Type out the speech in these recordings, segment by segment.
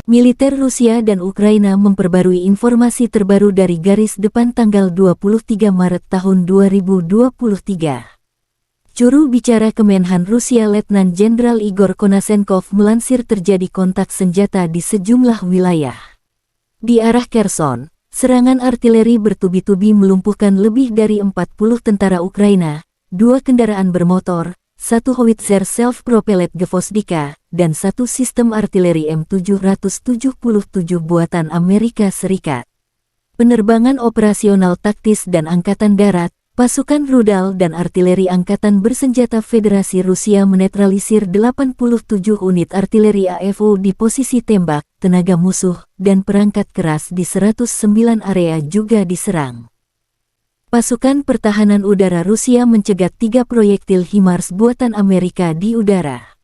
Militer Rusia dan Ukraina memperbarui informasi terbaru dari garis depan tanggal 23 Maret tahun 2023. Juru bicara Kemenhan Rusia Letnan Jenderal Igor Konashenkov melansir terjadi kontak senjata di sejumlah wilayah. Di arah Kherson, serangan artileri bertubi-tubi melumpuhkan lebih dari 40 tentara Ukraina, 2 kendaraan bermotor, 1 howitzer self-propelled Gvosdika, dan 1 sistem artileri M777 buatan Amerika Serikat. Penerbangan operasional taktis dan angkatan darat, pasukan rudal dan artileri angkatan bersenjata Federasi Rusia menetralisir 87 unit artileri AFO di posisi tembak, tenaga musuh, dan perangkat keras di 109 area juga diserang. Pasukan pertahanan udara Rusia mencegat 3 proyektil HIMARS buatan Amerika di udara.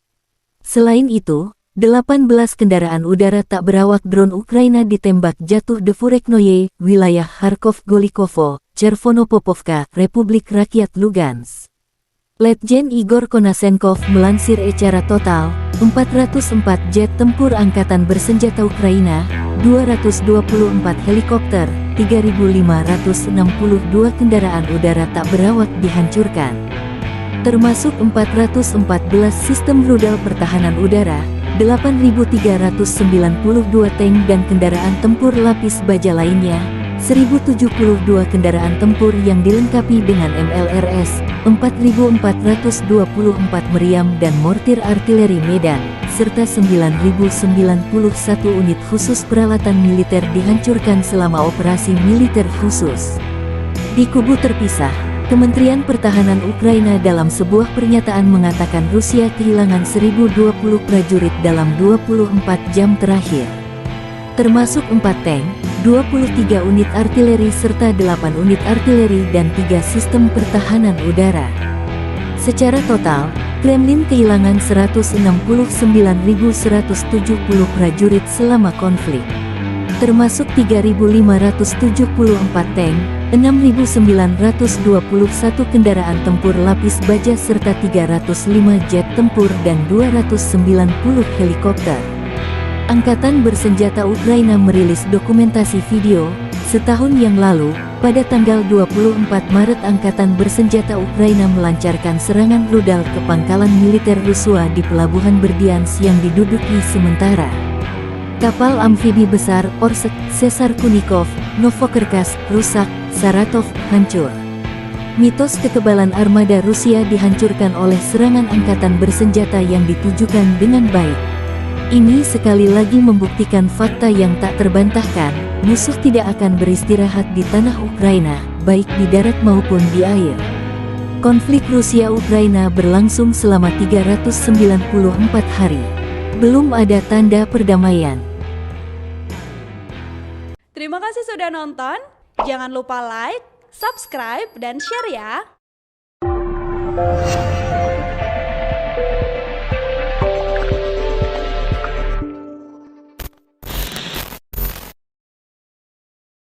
Selain itu, 18 kendaraan udara tak berawak drone Ukraina ditembak jatuh di Fureknoye, wilayah Kharkov-Golikovo, Chervonopopovka, Republik Rakyat Lugansk. Letjen Igor Konashenkov melansir secara total, 404 jet tempur angkatan bersenjata Ukraina, 224 helikopter, 3.562 kendaraan udara tak berawak dihancurkan. Termasuk 414 sistem rudal pertahanan udara, 8.392 tank dan kendaraan tempur lapis baja lainnya, 1.072 kendaraan tempur yang dilengkapi dengan MLRS, 4.424 meriam dan mortir artileri Medan, serta 9.091 unit khusus peralatan militer dihancurkan selama operasi militer khusus. Di kubu terpisah, Kementerian Pertahanan Ukraina dalam sebuah pernyataan mengatakan Rusia kehilangan 1.020 prajurit dalam 24 jam terakhir. Termasuk 4 tank, 23 unit artileri serta 8 unit artileri dan 3 sistem pertahanan udara. Secara total, Kremlin kehilangan 169.170 prajurit selama konflik. Termasuk 3.574 tank, 6.921 kendaraan tempur lapis baja serta 305 jet tempur dan 290 helikopter. Angkatan bersenjata Ukraina merilis dokumentasi video, setahun yang lalu, pada tanggal 24 Maret Angkatan Bersenjata Ukraina melancarkan serangan rudal ke pangkalan militer Rusia di Pelabuhan Berdiansk yang diduduki sementara. Kapal amfibi besar Orsk, Caesar Kunikov, Novocherkassk, rusak, Saratov, hancur. Mitos kekebalan armada Rusia dihancurkan oleh serangan angkatan bersenjata yang ditujukan dengan baik. Ini sekali lagi membuktikan fakta yang tak terbantahkan, musuh tidak akan beristirahat di tanah Ukraina, baik di darat maupun di air. Konflik Rusia-Ukraina berlangsung selama 394 hari. Belum ada tanda perdamaian. Terima kasih sudah nonton, jangan lupa like, subscribe, dan share ya!